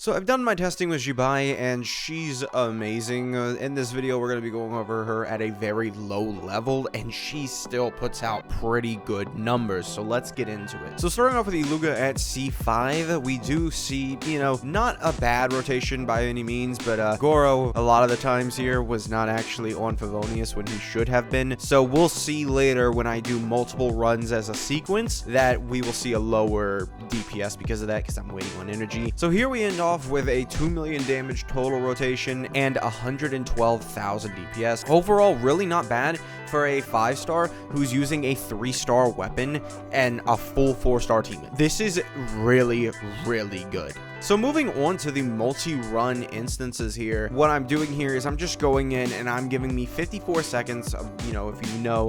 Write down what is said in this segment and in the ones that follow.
So I've done my testing with Zibai, and she's amazing. In this video, we're going to be going over her at a very low level, and she still puts out pretty good numbers. So let's get into it. So starting off with Iluga at C5, we do see, not a bad rotation by any means, but Goro, a lot of the times here, was not actually on Favonius when he should have been. So we'll see later when I do multiple runs as a sequence that we will see a lower DPS because of that, because I'm waiting on energy. So here we end off with a 2 million damage total rotation and 112,000 DPS. Overall, really not bad for a 5-star who's using a 3-star weapon and a full 4-star team. This is really, really good. So moving on to the multi-run instances here, what I'm doing here is I'm just going in and I'm giving me 54 seconds of,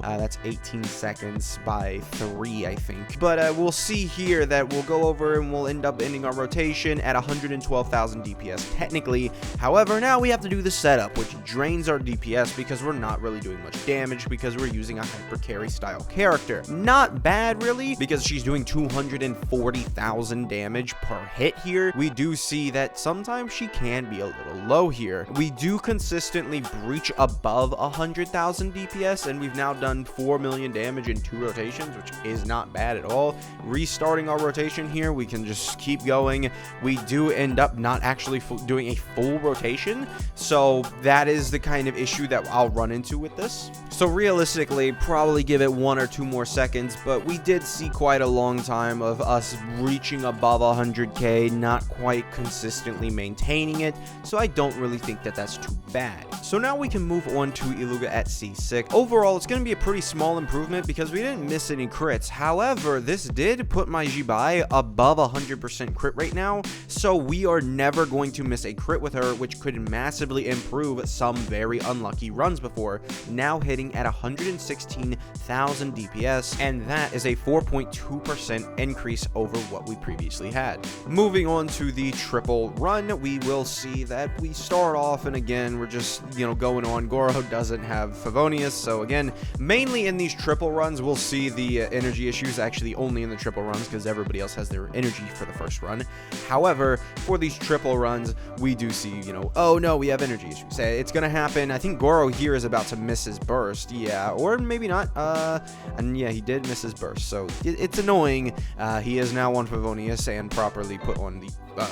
that's 18 seconds by 3, I think. But we'll see here that we'll go over and we'll end up ending our rotation at 112,000 DPS technically. However, now we have to do the setup, which drains our DPS because we're not really doing much damage because we're using a hyper carry style character. Not bad really, because she's doing 240,000 damage per hit here. We do see that sometimes she can be a little low here. We do consistently breach above 100,000 DPS, and we've now done 4 million damage in 2 rotations, which is not bad at all. Restarting our rotation here, we can just keep going. We do end up not actually doing a full rotation, so that is the kind of issue that I'll run into with this. So realistically, probably give it 1 or 2 more seconds, but we did see quite a long time of us reaching above 100k, not quite consistently maintaining it, so I don't really think that that's too bad. So now we can move on to Iluga at C6. Overall, it's going to be a pretty small improvement because we didn't miss any crits. However, this did put my Zibai above 100% crit rate now, so we are never going to miss a crit with her, which could massively improve some very unlucky runs before, now hitting at 116,000 DPS, and that is a 4.2% increase over what we previously had. Moving on to the triple run, we will see that we start off, and again, we're just, going on. Goro doesn't have Favonius, so again, mainly in these triple runs, we'll see the energy issues actually only in the triple runs because everybody else has their energy for the first run. However, for these triple runs, we do see, oh no, we have energy issues. It's gonna happen. I think Goro here is about to miss his burst, yeah, or maybe not, and yeah, he did miss his burst, so it's annoying. He is now on Favonius and properly put on the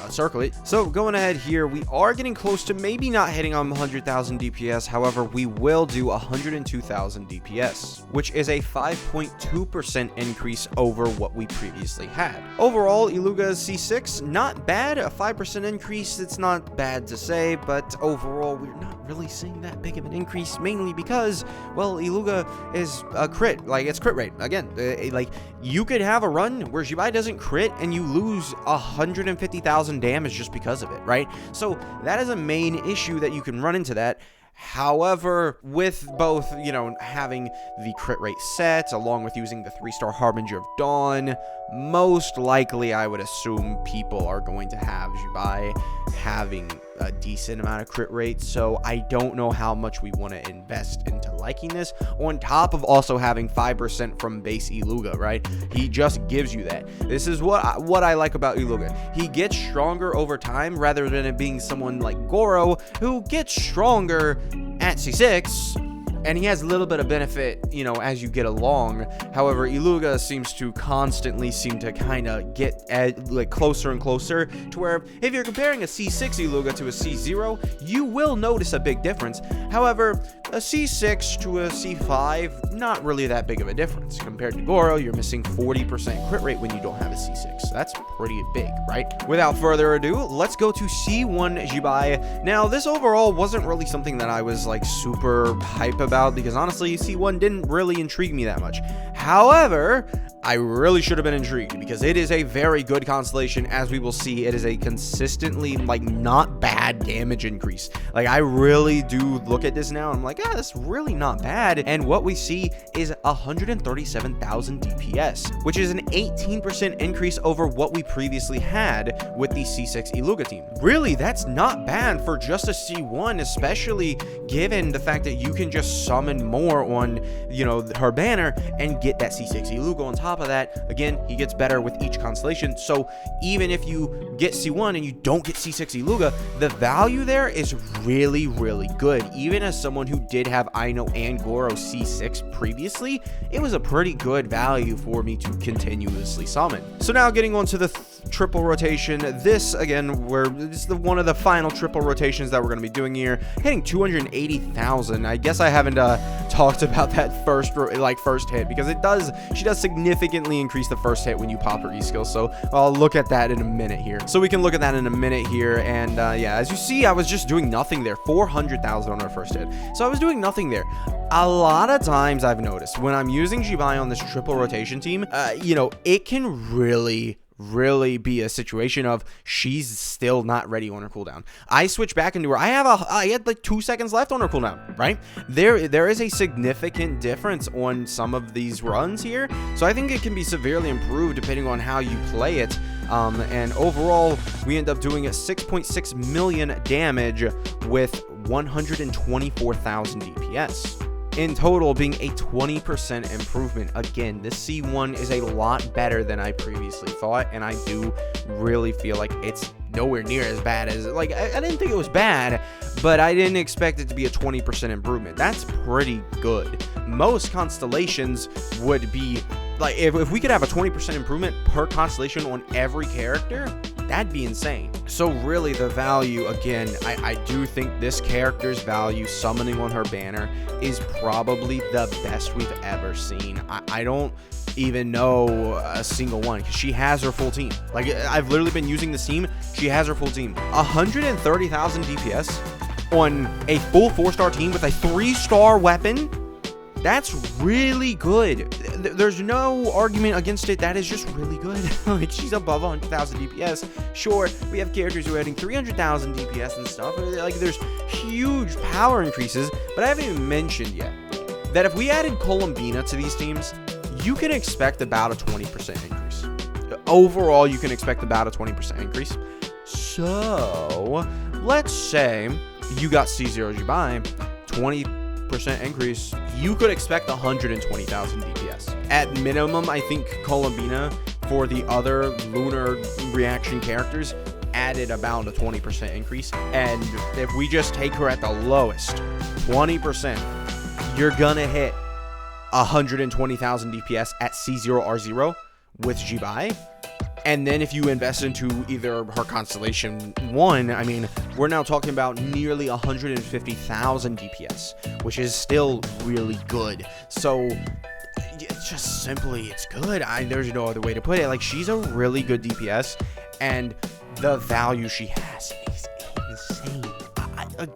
circlet. So going ahead here, we are getting close to maybe not hitting on 100,000 DPS. However, we will do 102,000 DPS, which is a 5.2% increase over what we previously had. Overall, Iluga C6, not bad. A 5% increase, it's not bad to say, but overall, we're not really seeing that big of an increase, mainly because, well, Iluga is a crit, it's crit rate. Again, you could have a run where Zibai doesn't crit and you lose 150,000 damage just because of it, right? So that is a main issue that you can run into that. However, with both, having the crit rate set, along with using the 3-star Harbinger of Dawn, most likely I would assume people are going to have Zibai having a decent amount of crit rate, so I don't know how much we want to invest into liking this, on top of also having 5% from base Iluga, right? He just gives you that. This is what I like about Iluga. He gets stronger over time rather than it being someone like Goro who gets stronger at C6, and he has a little bit of benefit, as you get along. However, Iluga seems to constantly kind of get closer and closer to where if you're comparing a C6 Iluga to a C0, you will notice a big difference. However, a C6 to a C5, not really that big of a difference. Compared to Goro, you're missing 40% crit rate when you don't have a C6. That's pretty big, right? Without further ado, let's go to C1 Zibai. Now, this overall wasn't really something that I was super hype about, because honestly, C1 didn't really intrigue me that much. However, I really should have been intrigued because it is a very good constellation. As we will see, it is a consistently not bad damage increase. I really do look at this now, I'm like, that's really not bad. And what we see is 137,000 DPS, which is an 18% increase over what we previously had with the C6 Iluga team. Really, that's not bad for just a C1, especially given the fact that you can just summon more on, her banner and get that C6 Iluga on top top of that, again, he gets better with each constellation. So even if you get C1 and you don't get C6 Iluga, the value there is really, really good. Even as someone who did have Aino and Goro C6 previously, it was a pretty good value for me to continuously summon. So now getting on to the triple rotation. This, again, this is one of the final triple rotations that we're going to be doing here. Hitting 280,000. I guess I haven't talked about that first hit, because she does significantly increase the first hit when you pop her E-skill. So I'll look at that in a minute here. So we can look at that in a minute here. And yeah, as you see, I was just doing nothing there. 400,000 on her first hit. So I was doing nothing there. A lot of times I've noticed when I'm using Zibai on this triple rotation team, you know, it can really be a situation of she's still not ready on her cooldown. I switch back into her. I had like 2 seconds left on her cooldown, right? There is a significant difference on some of these runs here. So I think it can be severely improved depending on how you play it. And overall, we end up doing a 6.6 million damage with 124,000 DPS. In total, being a 20% improvement. Again, this C1 is a lot better than I previously thought, and I do really feel like it's nowhere near as bad as, like, I didn't think it was bad, but I didn't expect it to be a 20% improvement. That's pretty good. Most constellations would be, like, if we could have a 20% improvement per constellation on every character, that'd be insane. So really the value, again, I do think this character's value summoning on her banner is probably the best we've ever seen. I don't even know a single one, because she has her full team. Like, I've literally been using this team. She has her full team. 130,000 DPS on a full 4-star team with a 3-star weapon. That's really good. There's no argument against it. That is just really good. Like, she's above 100,000 DPS. Sure, we have characters who are adding 300,000 DPS and stuff. Like, there's huge power increases, but I haven't even mentioned yet that if we added Colombina to these teams, you can expect about a 20% increase. Overall, you can expect about a 20% increase. So, let's say you got C0 Zibai, 20% increase, you could expect 120,000 DPS. At minimum, I think Colombina, for the other lunar reaction characters, added about a 20% increase. And if we just take her at the lowest, 20%, you're gonna hit 120,000 DPS at C0 R0 with Zibai. And then if you invest into either her Constellation 1, I mean, we're now talking about nearly 150,000 DPS, which is still really good. So, it's just simply, it's good. There's no other way to put it. Like, she's a really good DPS, and the value she has is insane. I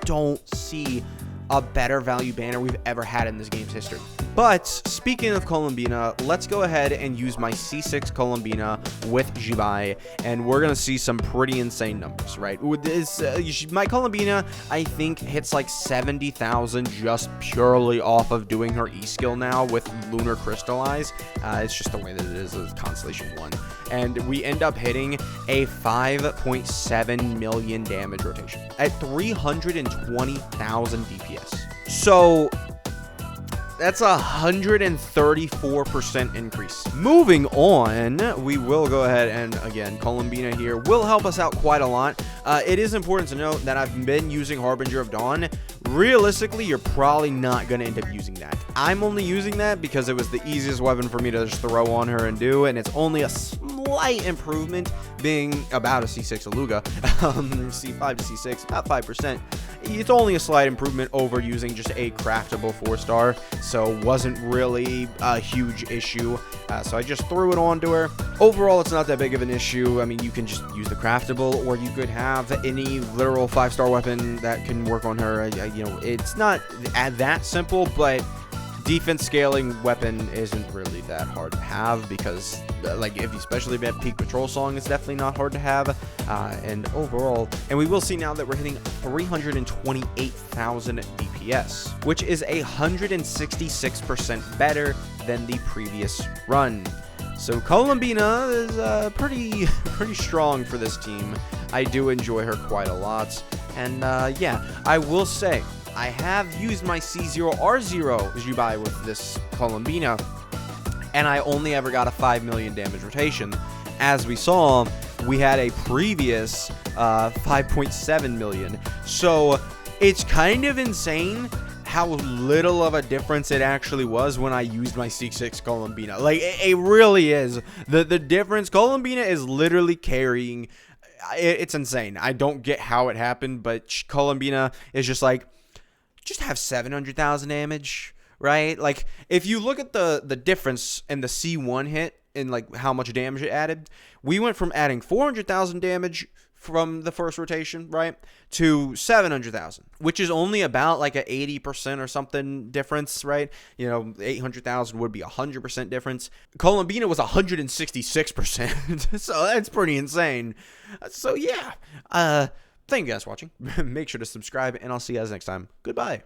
don't see a better value banner we've ever had in this game's history. But speaking of Colombina, let's go ahead and use my C6 Colombina with Zibai, and we're gonna see some pretty insane numbers, right? With this, my Colombina, I think, hits like 70,000 just purely off of doing her E-skill now with Lunar Crystallize. It's just the way that it is with Constellation 1. And we end up hitting a 5.7 million damage rotation at 320,000 DPS. So that's a 134% increase. Moving on, we will go ahead and, again, Colombina here will help us out quite a lot. It is important to note that I've been using Harbinger of Dawn. Realistically, you're probably not going to end up using that. I'm only using that because it was the easiest weapon for me to just throw on her and do, and it's only a slight improvement, being about a C6 Iluga. C5 to C6, about 5%. It's only a slight improvement over using just a craftable 4-star, so wasn't really a huge issue. So I just threw it onto her. Overall, it's not that big of an issue. I mean, you can just use the craftable, or you could have any literal 5-star weapon that can work on her. You know, it's not that simple, but defense scaling weapon isn't really that hard to have, because like, if you especially have peak patrol song, it's definitely not hard to have. And overall, and we will see now that we're hitting 328,000 DPS, which is 166% better than the previous run. So Colombina is pretty strong for this team. I do enjoy her quite a lot. And yeah, I will say, I have used my C0 R0 Zibai with this Colombina, and I only ever got a 5 million damage rotation. As we saw, we had a previous 5.7 million. So it's kind of insane how little of a difference it actually was when I used my C6 Colombina. Like, it really is. The difference, Colombina is literally carrying. It's insane. I don't get how it happened, but Colombina is just like, just have 700,000 damage, right? Like, if you look at the difference in the C1 hit and like how much damage it added, we went from adding 400,000 damage from the first rotation, right, to 700,000, which is only about like a 80% or something difference, right? You know, 800,000 would be 100% difference. Colombina was 166%, so that's pretty insane. So yeah, thank you guys for watching. Make sure to subscribe, and I'll see you guys next time. Goodbye.